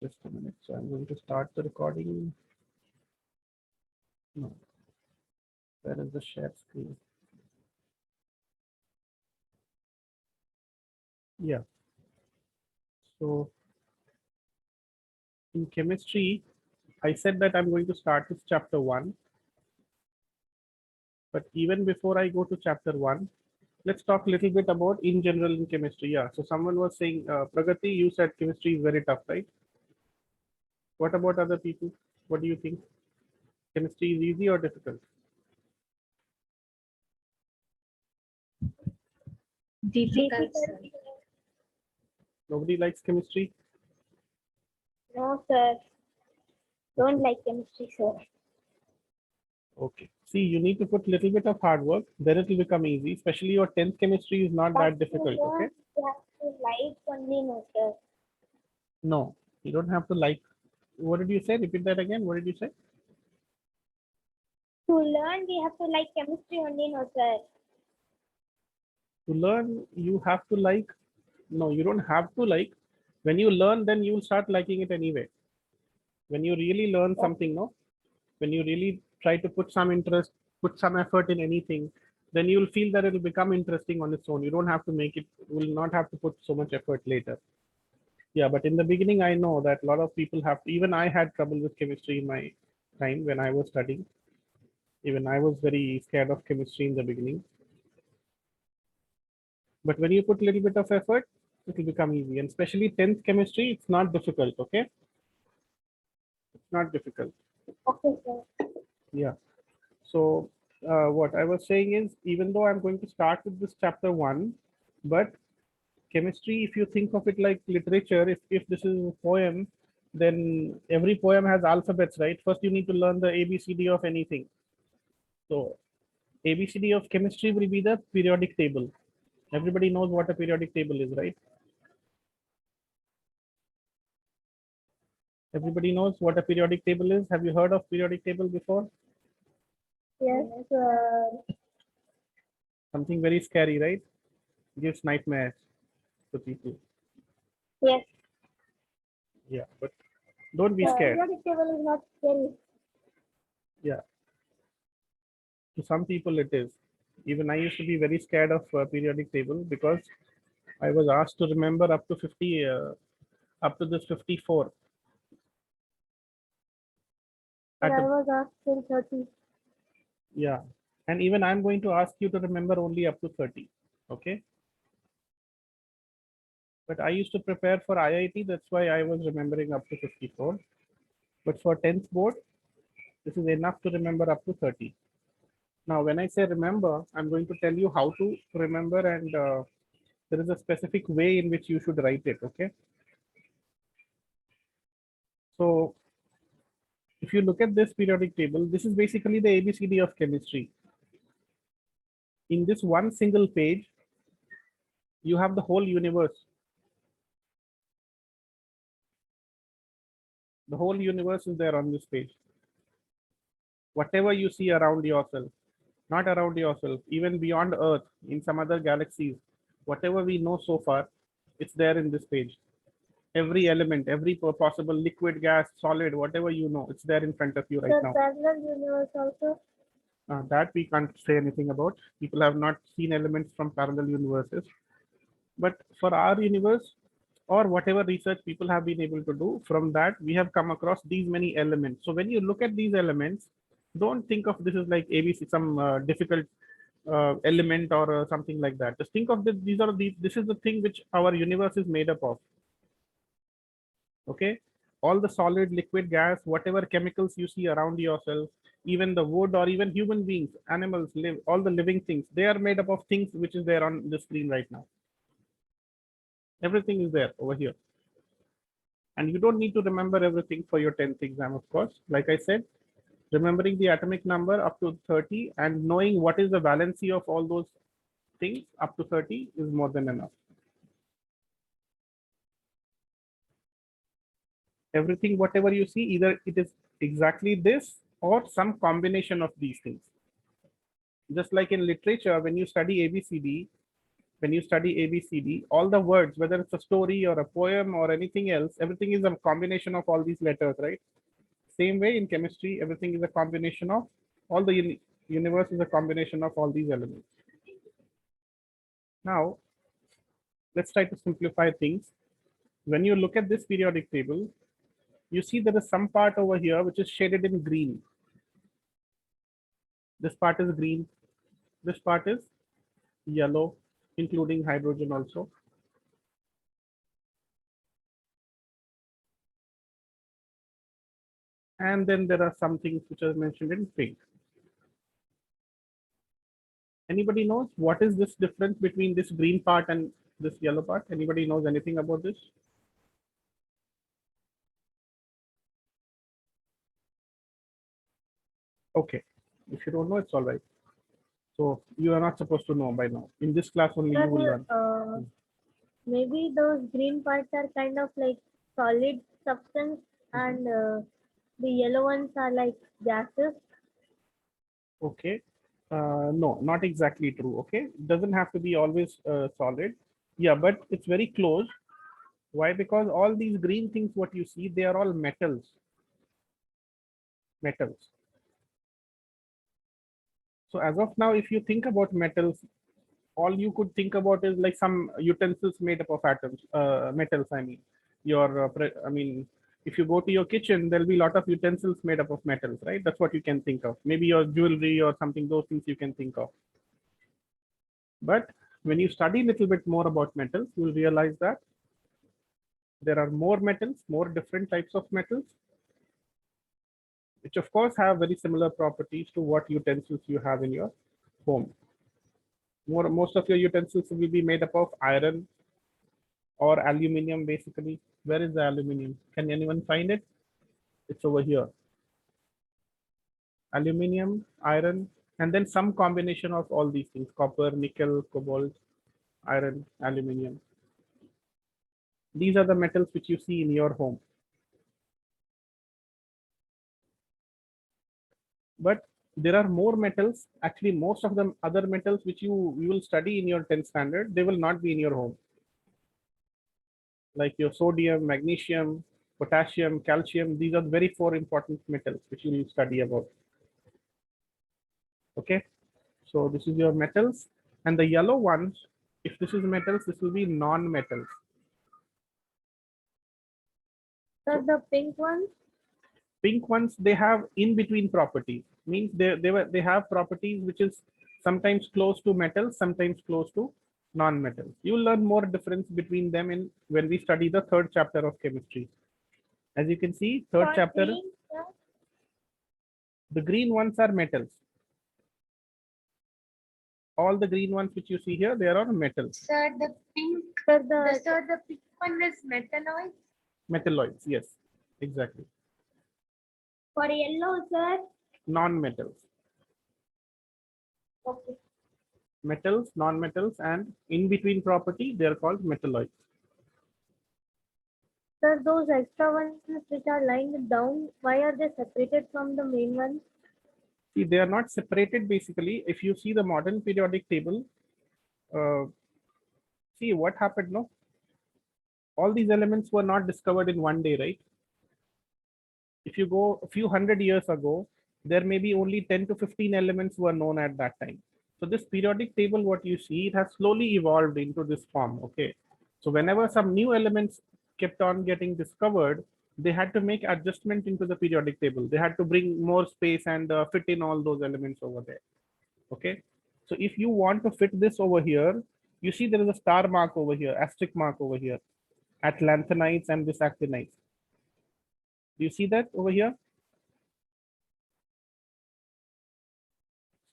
Just a minute. So I'm going to start the recording. No, where is the share screen? Yeah. So in chemistry, I said that I'm going to start with chapter 1. But even before I go to chapter 1, let's talk a little bit about in general in chemistry. Yeah. So someone was saying, Pragati, you said chemistry is very tough, right? What about other people? What do you think? Chemistry is easy or difficult? Difficult, sir. Nobody likes chemistry? No, sir. Don't like chemistry, sir. Okay. See, you need to put a little bit of hard work, then it will become easy. Especially your 10th chemistry is not that difficult, okay? You have to like only, no, sir. No, you don't have to like. What did you say? Repeat that again. What did you say? To learn, we have to like chemistry only, no, sir. To learn, you have to like. No, you don't have to like. When you learn, then you will start liking it anyway. When you really learn something, no? When you really try to put some interest, put some effort in anything, then you will feel that it will become interesting on its own. You don't have to make it, you will not have to put so much effort later. Yeah, but in the beginning, I know that a lot of people have, even I had trouble with chemistry in my time when I was studying. Even I was very scared of chemistry in the beginning. But when you put a little bit of effort, it will become easy. And especially 10th chemistry, it's not difficult, okay? It's not difficult. Okay, sir. Yeah. So what I was saying is, even though I'm going to start with this chapter 1, but chemistry, if you think of it like literature, if this is a poem, then every poem has alphabets, right? First, you need to learn the ABCD of anything. So ABCD of chemistry will be the periodic table. Everybody knows what a periodic table is, right? Everybody knows what a periodic table is. Have you heard of periodic table before? Yes, sir. Something very scary, right? Gives nightmares to people. Yes. Yeah, but don't be The scared. periodic table is not scary. Yeah, to some people it is. Even I used to be very scared of periodic table because I was asked to remember up to 50, up to this 54. But At I the, was asked till 30. yeah, and even I'm going to ask you to remember only up to 30. Okay. But I used to prepare for IIT, that's why I was remembering up to 54. But for 10th board, this is enough to remember up to 30. Now, when I say remember, I'm going to tell you how to remember, and there is a specific way in which you should write it. Okay. So if you look at this periodic table, this is basically the ABCD of chemistry. In this one single page, you have the whole universe. The whole universe is there on this page. Whatever you see around yourself, not around yourself, even beyond Earth, in some other galaxies, whatever we know so far, it's there in this page. Every element, every possible liquid, gas, solid, whatever you know, it's there in front of you right The now. parallel universe also. That we can't say anything about. People have not seen elements from parallel universes. But for our universe, or whatever research people have been able to do, from that we have come across these many elements. So when you look at these elements, don't think of this as like ABC, some difficult element or something like that. Just think of this, these are the, this is the thing which our universe is made up of. Okay, all the solid, liquid, gas, whatever chemicals you see around yourself, even the wood or even human beings, animals, live, all the living things, they are made up of things which is there on the screen right now. Everything is there over here. And you don't need to remember everything for your 10th exam, of course. Like I said, remembering the atomic number up to 30 and knowing what is the valency of all those things up to 30 is more than enough. Everything, whatever you see, either it is exactly this or some combination of these things. Just like in literature, when you study ABCD, when you study ABCD, all the words, whether it's a story or a poem or anything else, everything is a combination of all these letters, right? Same way in chemistry, everything is a combination of all the universe is a combination of all these elements. Now, let's try to simplify things. When you look at this periodic table, you see there is some part over here which is shaded in green. This part is green. This part is yellow, including hydrogen also. And then there are some things which are mentioned in pink. Anybody knows what is this difference between this green part and this yellow part? Anybody knows anything about this? Okay, if you don't know, it's all right. So you are not supposed to know by now. In this class only you will learn. Maybe those green parts are kind of like solid substance, and the yellow ones are like gases. Okay. No, not exactly true. Okay. It doesn't have to be always solid. Yeah, but it's very close. Why? Because all these green things, what you see, they are all metals. Metals. So as of now, if you think about metals, all you could think about is like some utensils made up of atoms, metals. I mean, if you go to your kitchen, there'll be a lot of utensils made up of metals, right? That's what you can think of. Maybe your jewelry or something, those things you can think of. But when you study a little bit more about metals, you'll realize that there are more metals, more different types of metals, which of course have very similar properties to what utensils you have in your home. Most of your utensils will be made up of iron or aluminium, basically. Where is the aluminium? Can anyone find it? It's over here. Aluminium, iron, and then some combination of all these things: copper, nickel, cobalt, iron, aluminium. These are the metals which you see in your home. But there are more metals. Actually, most of the other metals which you will study in your 10th standard, they will not be in your home. Like your sodium, magnesium, potassium, calcium. These are very 4 important metals which you will study about. Okay, so this is your metals, and the yellow ones, if this is metals, this will be non-metals. So the pink ones? Pink ones, they have in-between properties. Means they have properties which is sometimes close to metals, sometimes close to non-metals. You will learn more difference between them in when we study the 3rd chapter of chemistry. As you can see, 3rd chapter, Green, yeah. the green ones are metals. All the green ones which you see here, they are all metals. Sir, the pink, the pink one is metalloid. Metalloids, yes, exactly. For yellow, sir. Non-metals. Okay. Metals, non-metals, and in-between property, they are called metalloids. Sir, those extra ones which are lying down, why are they separated from the main ones? See, they are not separated basically. If you see the modern periodic table, see what happened, no? All these elements were not discovered in one day, right? If you go a few hundred years ago, there may be only 10 to 15 elements were known at that time. So this periodic table, what you see, it has slowly evolved into this form, okay? So whenever some new elements kept on getting discovered, they had to make adjustment into the periodic table. They had to bring more space and fit in all those elements over there, okay? So if you want to fit this over here, you see there is a star mark over here, asterisk mark over here, at lanthanides and this actinides. Do you see that over here?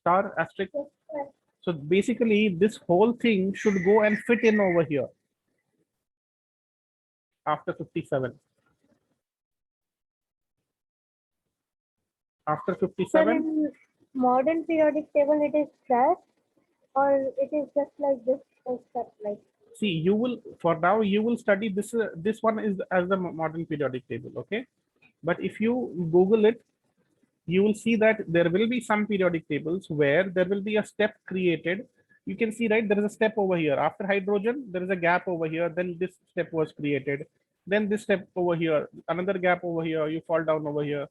Star, asterisk. Yes, sir. So basically, this whole thing should go and fit in over here after 57. After Sir, 57, in modern periodic table, it is flat, or it is just like this, step like. see, you will, for now, you will study this. This one is as the modern periodic table, okay? But if you Google it, you will see that there will be some periodic tables where there will be a step created You can see, right, there is a step over here. After hydrogen, there is a gap over here. Then this step was created. Then this step over here, another gap over here. You fall down over here,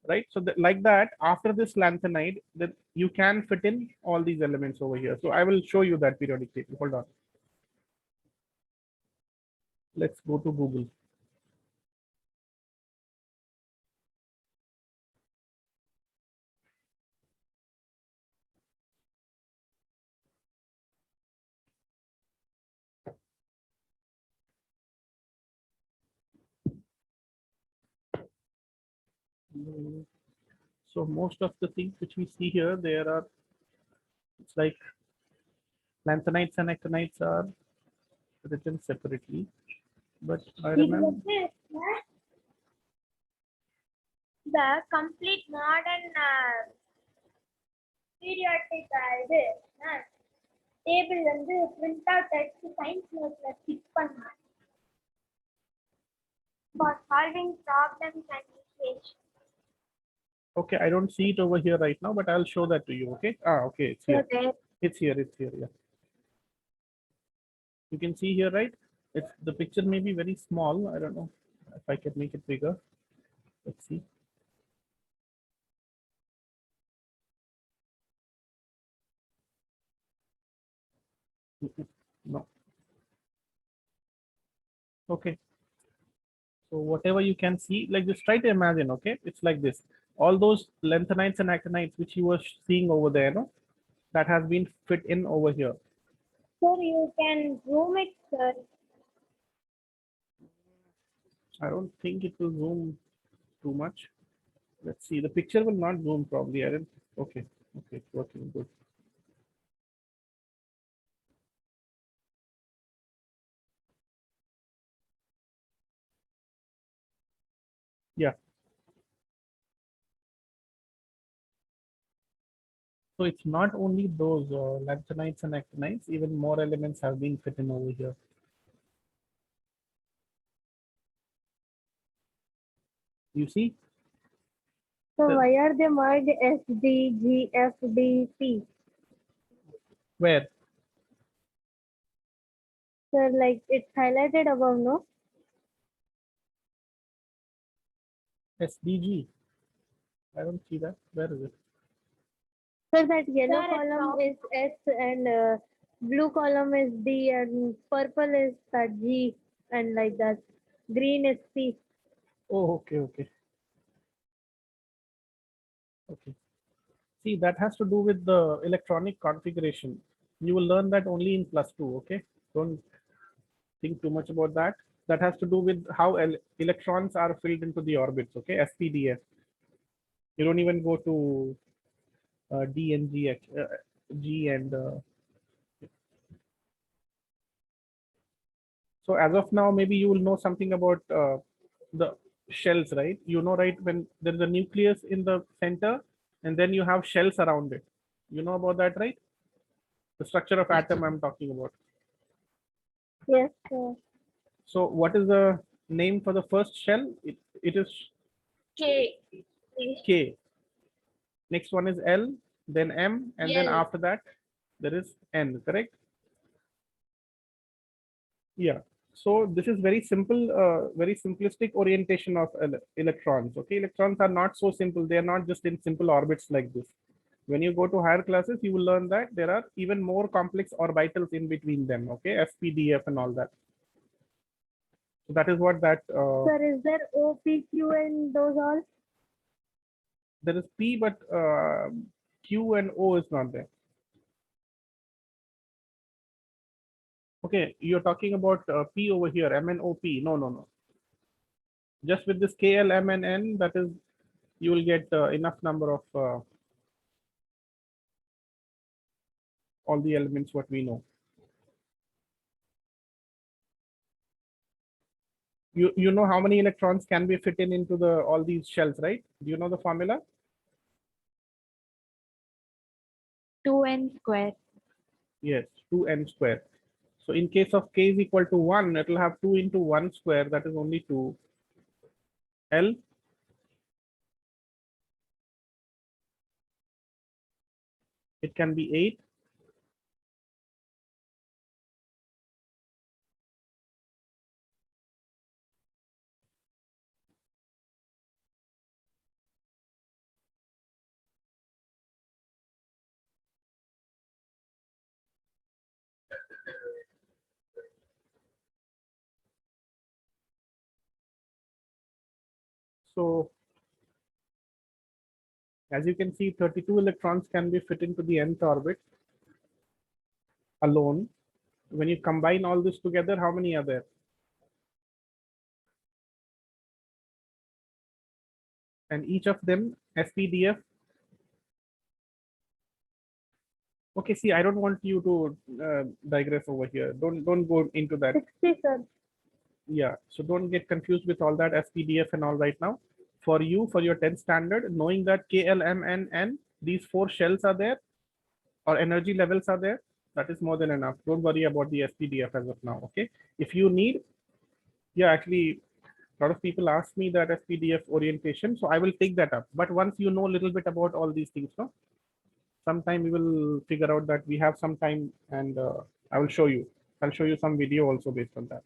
right? So like that, after this lanthanide, then you can fit in all these elements over here. So I will show you that periodic table. Hold on. Let's go to Google. So most of the things which we see here, there are, it's like lanthanides and actinides are written separately, but I remember. The complete modern periodic table வந்து print out எடுத்து science noteல stick பண்ணேன் for solving problems and equations. Okay, I don't see it over here right now, but I'll show that to you. Okay. Okay, it's here. Okay. It's here. It's here. Yeah. You can see here, right? It's the picture may be very small. I don't know if I can make it bigger. Let's see. No. Okay. So whatever you can see, like just try to imagine. Okay, it's like this. All those lanthanides and actinides which you were seeing over there, no, that has been fit in over here. Sir, you can zoom it, sir. I don't think it will zoom too much. Let's see. The picture will not zoom probably, Aaron. Okay. Okay, it's working good. Yeah. So it's not only those lanthanides and actinides, even more elements have been fit in over here. You see? So why are they marked S, D, G, F, D, P? Where? Sir, like it's highlighted above, no? SDG. I don't see that. Where is it? Sir, that yellow column is S and blue column is D and purple is that G and like that. Green is P. Oh, okay, okay. Okay. See, that has to do with the electronic configuration. You will learn that only in +2, okay? Don't think too much about that. That has to do with how electrons are filled into the orbits, okay? SPDF. You don't even go to D and G, G and so as of now, maybe you will know something about the shells, right? You know, right, when there is a nucleus in the center and then you have shells around it. You know about that, right? The structure of atom I'm talking about. Yes, sir. So what is the name for the first shell? It is K. K. Next one is L, then M, and then L. after that there is N, correct? Yeah. So this is very simple, very simplistic orientation of electrons. Okay, electrons are not so simple. They are not just in simple orbits like this. When you go to higher classes, you will learn that there are even more complex orbitals in between them. Okay, SPDF and all that. So that is what that. Sir, is there O, P, Q and those all? There is P, but Q and O is not there. Okay, you're talking about P over here, M and O P. No, no, no. Just with this K, L, M, and N, that is, you will get enough number of all the elements what we know. You know how many electrons can be fit in into the all these shells, right? Do you know the formula? 2n square. Yes, 2n square. So in case of k is equal to 1, it will have 2 into 1 square, that is only 2. L, it can be 8. So as you can see, 32 electrons can be fit into the nth orbit alone. When you combine all this together, how many are there? And each of them SPDF. Okay, see, I don't want you to digress over here. Don't go into that. 60, sir. Yeah, so don't get confused with all that SPDF and all right now. For you, for your 10th standard, knowing that K, L, M, and N, these 4 shells are there, or energy levels are there, that is more than enough. Don't worry about the SPDF as of now, okay? If you need, yeah, actually, a lot of people ask me that SPDF orientation, so I will take that up. But once you know a little bit about all these things, no, sometime we will figure out that we have some time, and I will show you. I'll show you some video also based on that,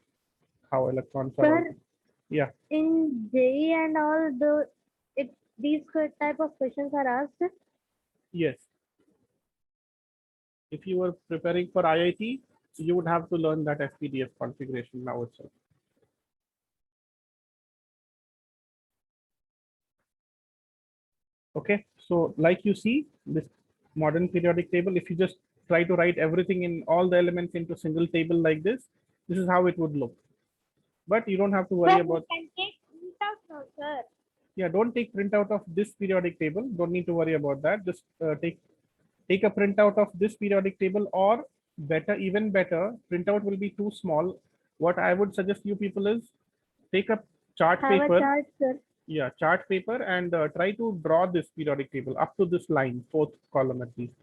how electrons are. Sir, yeah. in JE and all, these type of questions are asked. Yes. If you were preparing for IIT, you would have to learn that SPDF configuration now itself. Okay, so like you see, this modern periodic table, if you just try to write everything in all the elements into single table like this is how it would look. But you don't have to worry about. Can take printout now, sir. Yeah, don't take printout of this periodic table. Don't need to worry about that. Just take a printout of this periodic table, or better, even better, printout will be too small. What I would suggest you people is take a chart Have paper. a chart, sir. Yeah, chart paper, and try to draw this periodic table up to this line, 4th column at least.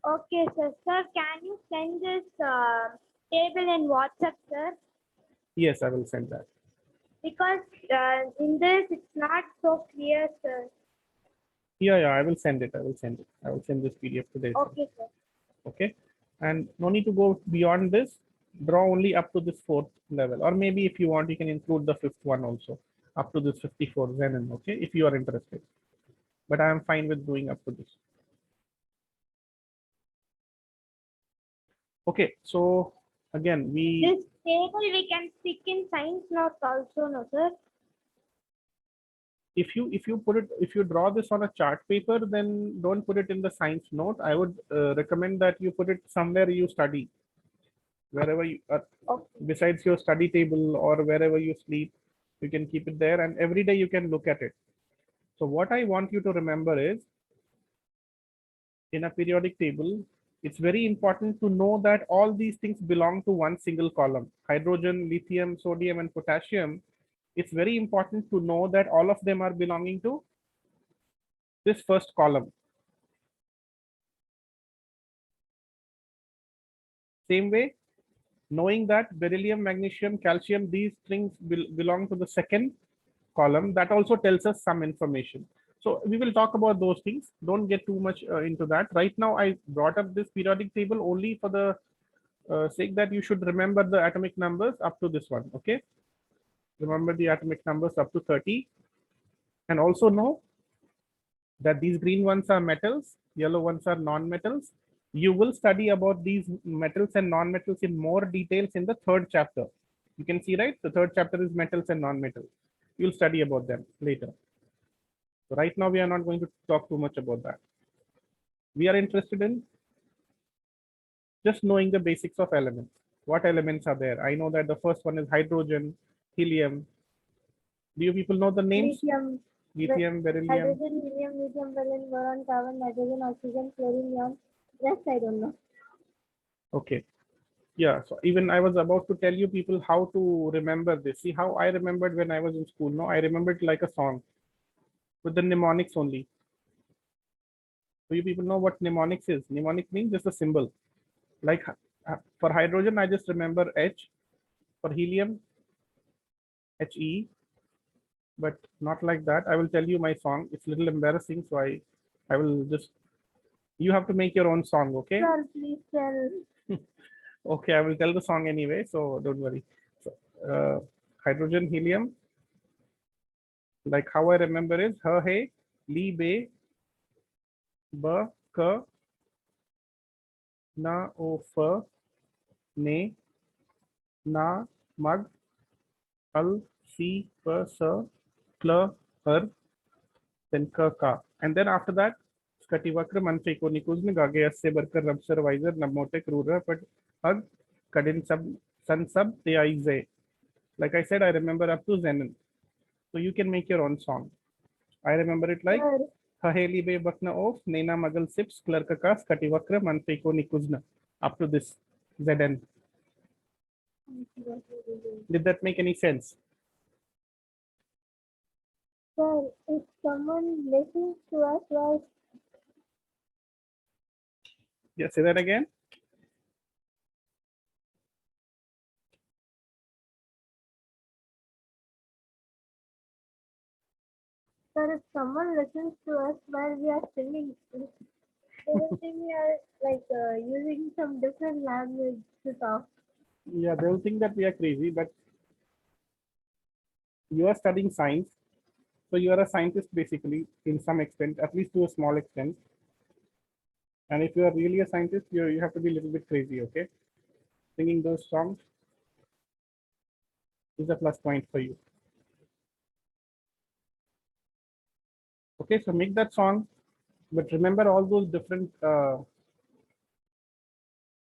Okay, sir. Sir, can you send this table in WhatsApp, sir? Yes, I will send that. Because in this it's not so clear, sir. Yeah, I will send it. I will send it. I will send this PDF today. Okay, sir. Okay, and no need to go beyond this. Draw only up to this 4th level, or maybe if you want, you can include the 5th one also, up to this 54 Xenon. Okay, if you are interested. But I am fine with doing up to this. Okay, so again, This table we can stick in science notes also, no, sir? if you draw this on a chart paper, then don't put it in the science note. I would recommend that you put it somewhere you study, wherever you are, besides your study table or wherever you sleep. You can keep it there, and every day you can look at it. So what I want you to remember is, in a periodic table, it's very important to know that all these things belong to one single column. Hydrogen, lithium, sodium, and potassium. It's very important to know that all of them are belonging to this first column. Same way, knowing that beryllium, magnesium, calcium, these things belong to the second column, that also tells us some information. So we will talk about those things. Don't get too much into that. Right now, I brought up this periodic table only for the sake that you should remember the atomic numbers up to this one. Okay. Remember the atomic numbers up to 30. And also know that these green ones are metals, yellow ones are non-metals. You will study about these metals and non-metals in more details in the 3rd chapter. You can see, right? The 3rd chapter is metals and non-metals. You'll study about them later. So right now, we are not going to talk too much about that. We are interested in just knowing the basics of elements. What elements are there? I know that the first one is hydrogen, helium. Do you people know the names? Lithium, beryllium. Hydrogen, helium, lithium, beryllium, boron, carbon, nitrogen, oxygen, fluorine, neon. Rest I don't know. Okay. Yeah, so even I was about to tell you people how to remember this. See how I remembered when I was in school. No, I remembered like a song with the mnemonics only. Do you people know what mnemonics is? Mnemonic means just a symbol. Like for hydrogen, I just remember H. For helium, He. But not like that. I will tell you my song. It's a little embarrassing, so I will just. You have to make your own song, okay? Sir, please tell. Okay, I will tell the song anyway, so don't worry. So, hydrogen, helium. Like how I remember is ha, hey, li, be, ba, ka, na, o, fa, ne, na, mag, al, si, pa, sa, kla, her, then ka. And then after that, Skativakra, Manfeko, Nikuzn, Gage, Seberkar, Rabsar, Visor, Namotek, Rura, but Hug, Kadin Sub, Sun Sub, Te. Like I said, I remember up to Zenon. So you can make your own song. I remember it like Sir, Haheli Be Bakna of Nena Magal Sips, Klarkakas, Kativakra, Manfeko, Nikuzna. Up to this Zn. Did that make any sense? sir, if someone listens to us while Yeah, say that again. sir, if someone listens to us while we are singing, they will think we are like using some different language to talk. Yeah, they'll think that we are crazy, but you are studying science. So you are a scientist basically, in some extent, at least to a small extent. And if you are really a scientist, you have to be a little bit crazy, okay? Singing those songs is a plus point for you. Okay, so make that song, but remember all those different,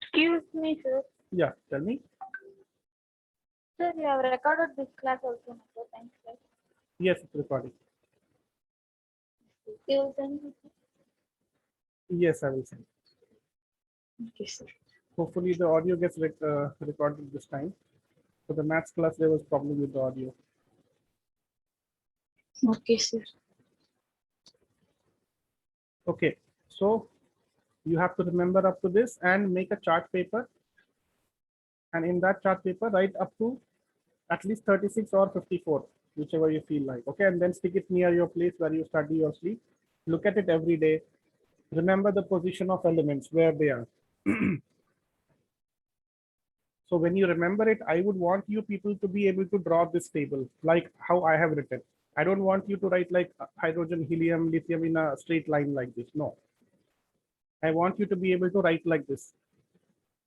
Excuse me, sir. yeah, tell me. Sir, you have recorded this class also, sir. Thanks, sir. Yes, it's recording. You will send me, sir. Yes, I will send. Okay, sir. Hopefully the audio gets recorded this time. For the maths class, there was problem with the audio. Okay, sir. Okay, so you have to remember up to this and make a chart paper. And in that chart paper, write up to at least 36 or 54, whichever you feel like. Okay, and then stick it near your place where you study or sleep. Look at it every day. Remember the position of elements, where they are. So when you remember it, I would want you people to be able to draw this table like how I have written. I don't want you to write like hydrogen, helium, lithium in a straight line like this. No. I want you to be able to write like this,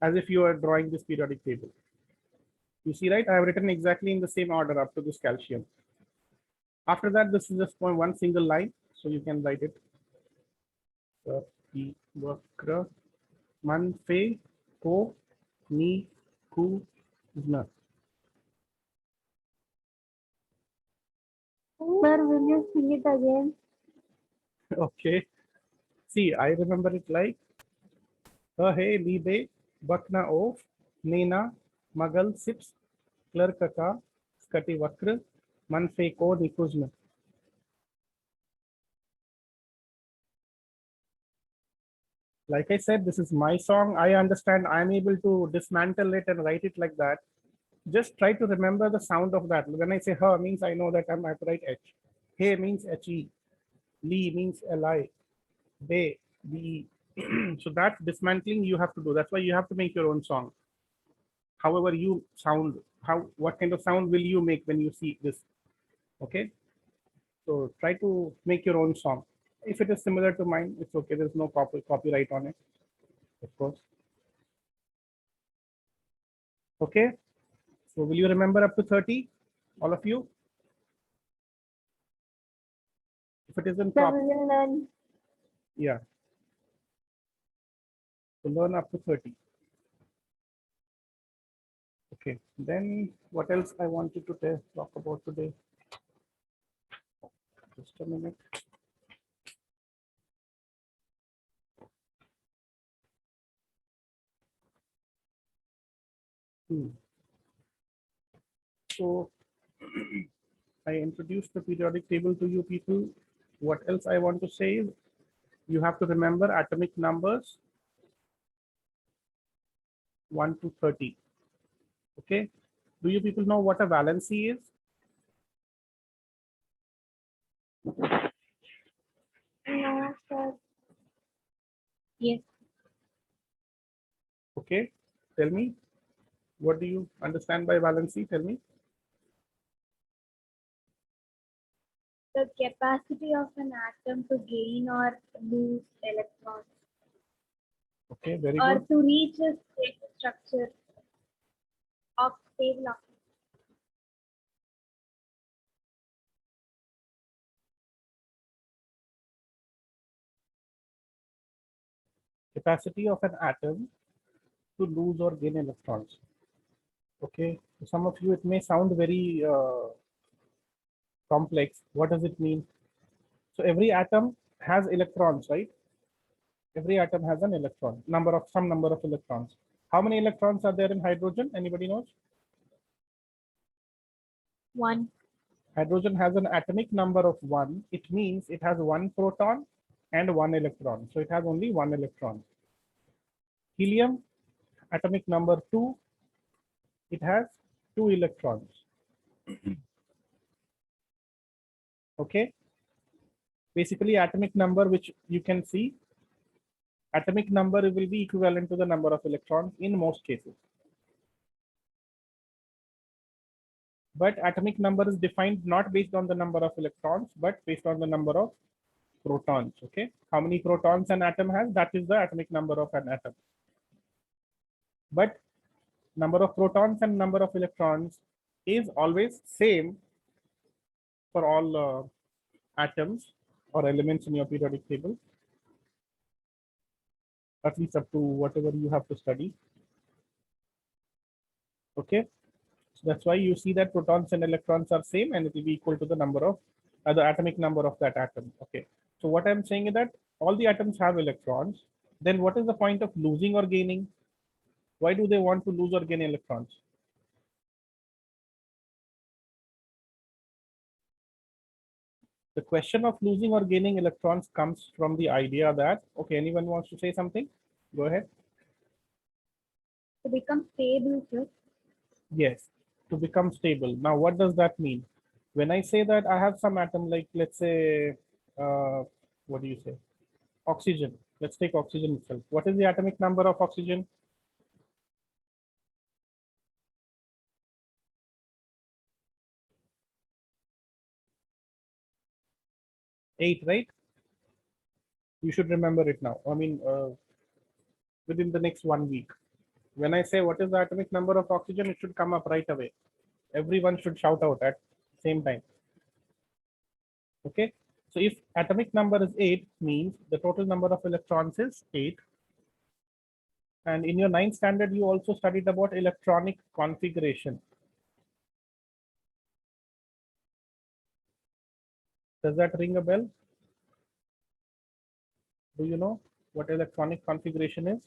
as if you are drawing this periodic table. You see, right? I have written exactly in the same order up to this calcium. After that, this is just one single line. So you can write it. Vakra Manfe Ko Ni Ku Zna. Sir, will you sing it again? Okay. See, I remember it like Hey Libe Bakna of Nena Magal Sips Klarkaka Skati Vakra Manfe Ko Nikuzna. Like I said, this is my song. I understand I'm able to dismantle it and write it like that. Just try to remember the sound of that. When I say her means I know that I have to write H. Hey means HE. Li means LI. Be, BE. So that dismantling you have to do. That's why you have to make your own song. However you sound, what kind of sound will you make when you see this? Okay. So try to make your own song. If it is similar to mine, it's okay. There's no copyright on it, of course. Okay. So will you remember up to 30, all of you? If it isn't Sir, we will learn. yeah. So learn up to 30. Okay. Then what else I wanted to talk about today? Just a minute. So I introduced the periodic table to you people. What else I want to say is you have to remember atomic numbers 1 to 30. Okay. Do you people know what a valency is? No, sir. Yes. Okay. Tell me. What do you understand by valency? Tell me. The capacity of an atom to gain or lose electrons, Okay. Very or good. to reach a state structure of stable. Capacity of an atom to lose or gain electrons. Okay, to some of you it may sound very complex. What does it mean? So every atom has electrons, right? Every atom has an electron, some number of electrons. How many electrons are there in hydrogen? Anybody knows? 1. Hydrogen has an atomic number of 1. It means it has 1 proton and 1 electron. So it has only 1 electron. Helium, atomic number 2. It has 2 electrons. Okay. Basically, atomic number, which you can see, atomic number will be equivalent to the number of electrons in most cases. But atomic number is defined not based on the number of electrons, but based on the number of protons. Okay, how many protons an atom has, that is the atomic number of an atom. But number of protons and number of electrons is always same for all atoms or elements in your periodic table, at least up to whatever you have to study. Okay, so that's why you see that protons and electrons are same, and it will be equal to the number of the atomic number of that atom. Okay, so what I'm saying is that all the atoms have electrons. Then what is the point of losing or gaining? Why do they want to lose or gain electrons? The question of losing or gaining electrons comes from the idea that, okay, anyone wants to say something? Go ahead. To become stable, sir. Yes, to become stable. Now, what does that mean? When I say that I have some atom, like let's say, what do you say? Oxygen. Let's take oxygen itself. What is the atomic number of oxygen? Eight, right? You should remember it now. I mean, within the next 1 week. When I say what is the atomic number of oxygen, it should come up right away. Everyone should shout out at same time. Okay. So if atomic number is 8, means the total number of electrons is 8. And in your 9th standard, you also studied about electronic configuration. Does that ring a bell? Do you know what electronic configuration is?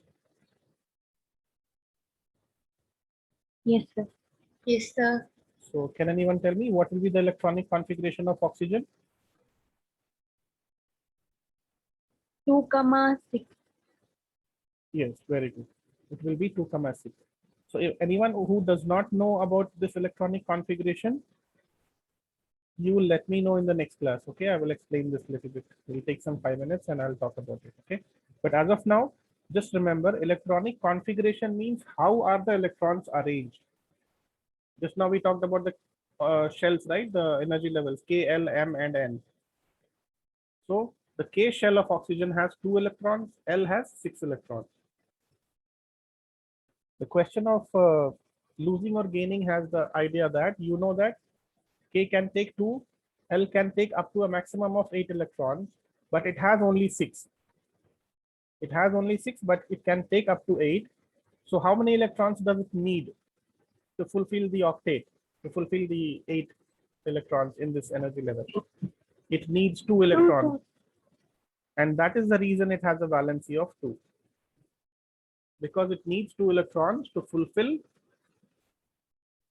Yes, sir. Yes, sir. So can anyone tell me what will be the electronic configuration of oxygen? 2,6. Yes, very good. It will be 2,6. So if anyone who does not know about this electronic configuration, you will let me know in the next class. Okay, I will explain this a little bit. It will take some 5 minutes and I'll talk about it. Okay, but as of now, just remember electronic configuration means how are the electrons arranged. Just now we talked about the shells, right? The energy levels K, L, M, and N. So the K shell of oxygen has 2 electrons, L has 6 electrons. The question of losing or gaining has the idea that you know that K can take 2, L can take up to a maximum of 8 electrons, but it has only 6. It has only 6, but it can take up to 8. So how many electrons does it need to fulfill the octet, to fulfill the 8 electrons in this energy level? It needs 2 electrons. And that is the reason it has a valency of 2. Because it needs 2 electrons to fulfill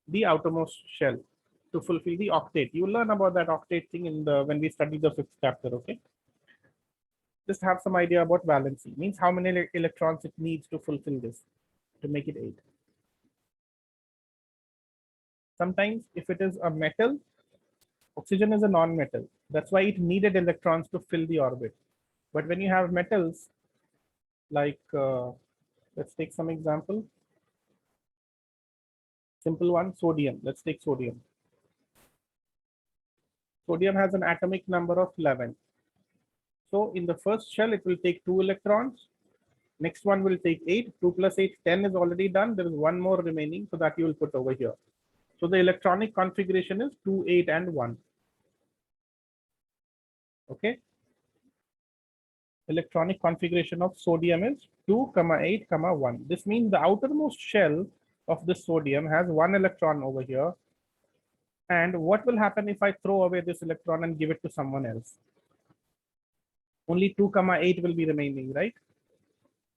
the outermost shell, to fulfill the octet. You will learn about that octet thing in the when we study the 5th chapter. Okay, just have some idea about valency. Means how many electrons it needs to fulfill this, to make it 8. Sometimes if it is a metal, oxygen is a non-metal, that's why it needed electrons to fill the orbit. But when you have metals like let's take some example, simple one, sodium. Let's take sodium. Sodium has an atomic number of 11. So in the first shell, it will take 2 electrons. Next one will take 8. 2 plus 8, 10 is already done. There is one more remaining, so that you will put over here. So the electronic configuration is 2, 8, and 1. Okay. electronic configuration of sodium is 2, 8, 1. This means the outermost shell of this sodium has 1 electron over here. And what will happen if I throw away this electron and give it to someone else? Only 2, 8 will be remaining, right?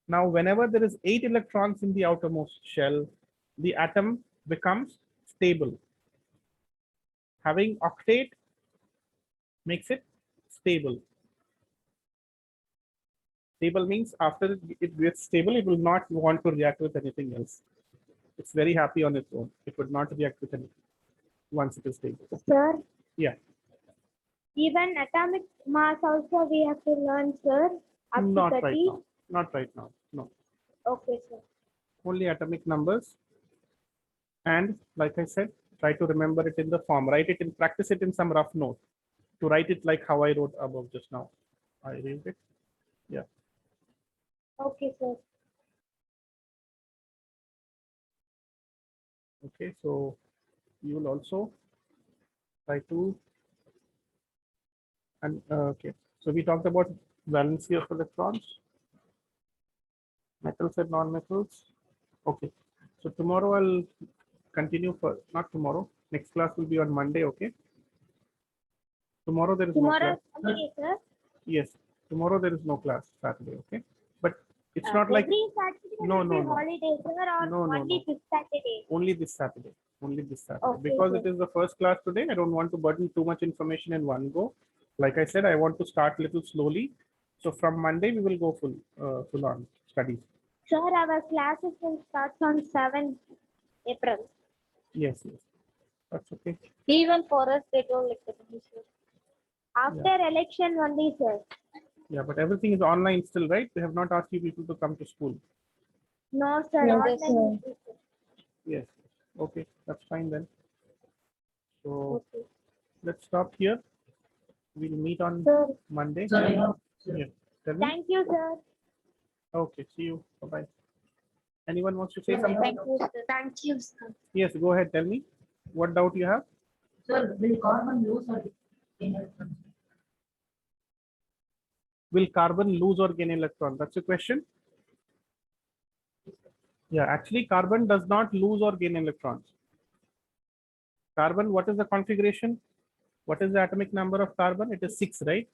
Now, whenever there is 8 electrons in the outermost shell, the atom becomes stable. Having octet makes it stable. Stable means after it gets stable, it will not want to react with anything else. It's very happy on its own. It would not react with anything once it is stable. Sir, Yeah. even atomic mass also we have to learn, sir. Up to Not 30. right now. Not right now. No. Okay, sir. Only atomic numbers. And like I said, try to remember it in the form. Write it in, practice it in some rough note. To write it like how I wrote above just now. I erased it. Yeah. Okay, sir. Okay, so you will also try to, and okay, so we talked about valency of electrons, metals and non-metals. Okay, so tomorrow I'll continue for, not tomorrow, next class will be on Monday. Okay, tomorrow there is no Tomorrow, class. Sunday, sir. Yes, tomorrow there is no class, Saturday. Okay, but it's not like Every Saturday No, will no, be no. holiday, sir, or No, no, only no. this Saturday. only this Saturday. Only this Saturday. Okay, Because sir. it is the first class today, I don't want to burden too much information in one go. Like I said, I want to start little slowly. So from Monday, we will go full on studies. Sir, our classes will start on 7th April. Yes, yes. That's okay. Even for us, they don't like the sir. After election only, sir. Yeah, but everything is online still, right? They have not asked you people to come to school. No, sir. Yes, Online sir. only, sir. Yes. Okay, that's fine then. So Okay. let's stop here. We'll meet on Sir, Monday. Yeah. Tell me. thank you, sir. Okay, see you. Bye-bye. Anyone wants to say something? Thank you, sir. Thank you, sir. Yes, go ahead. Tell me. What doubt you have? Sir, will carbon lose or gain electrons? Will carbon lose or gain electron? That's the question. Yeah, actually carbon does not lose or gain electrons. Carbon, what is the configuration? What is the atomic number of carbon? It is 6, right?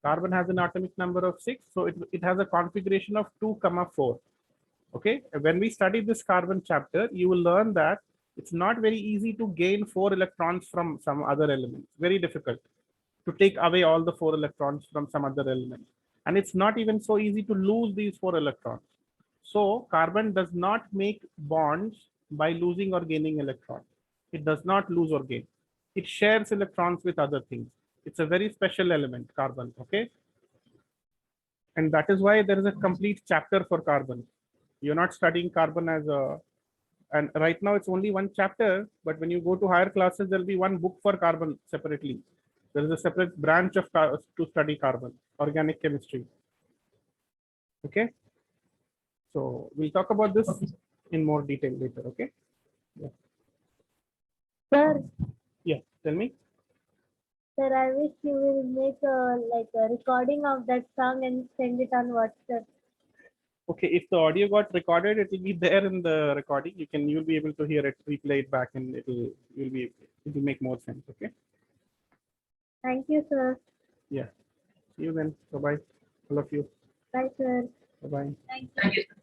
Carbon has an atomic number of 6, so it has a configuration of 2, 4. Okay, when we study this carbon chapter, you will learn that it's not very easy to gain 4 electrons from some other element. Very difficult to take away all the 4 electrons from some other element. And it's not even so easy to lose these 4 electrons. So carbon does not make bonds by losing or gaining electrons. It does not lose or gain. It shares electrons with other things. It's a very special element, carbon, okay? And that is why there is a complete chapter for carbon. You're not studying carbon as a, and right now it's only one chapter, but when you go to higher classes, there'll be one book for carbon separately. There is a separate branch of to study carbon, organic chemistry. Okay. So we'll talk about this in more detail later. Okay. Yeah. Sir, Yeah. Tell me. sir, I wish you will make a recording of that song and send it on WhatsApp. Okay. If the audio got recorded, it will be there in the recording. You'll be able to hear it, replay it back, and it will make more sense. Okay. Thank you, sir. Yeah. See you then. Bye bye. All of you. Bye, sir. Bye bye. Thank you. Thank you, sir.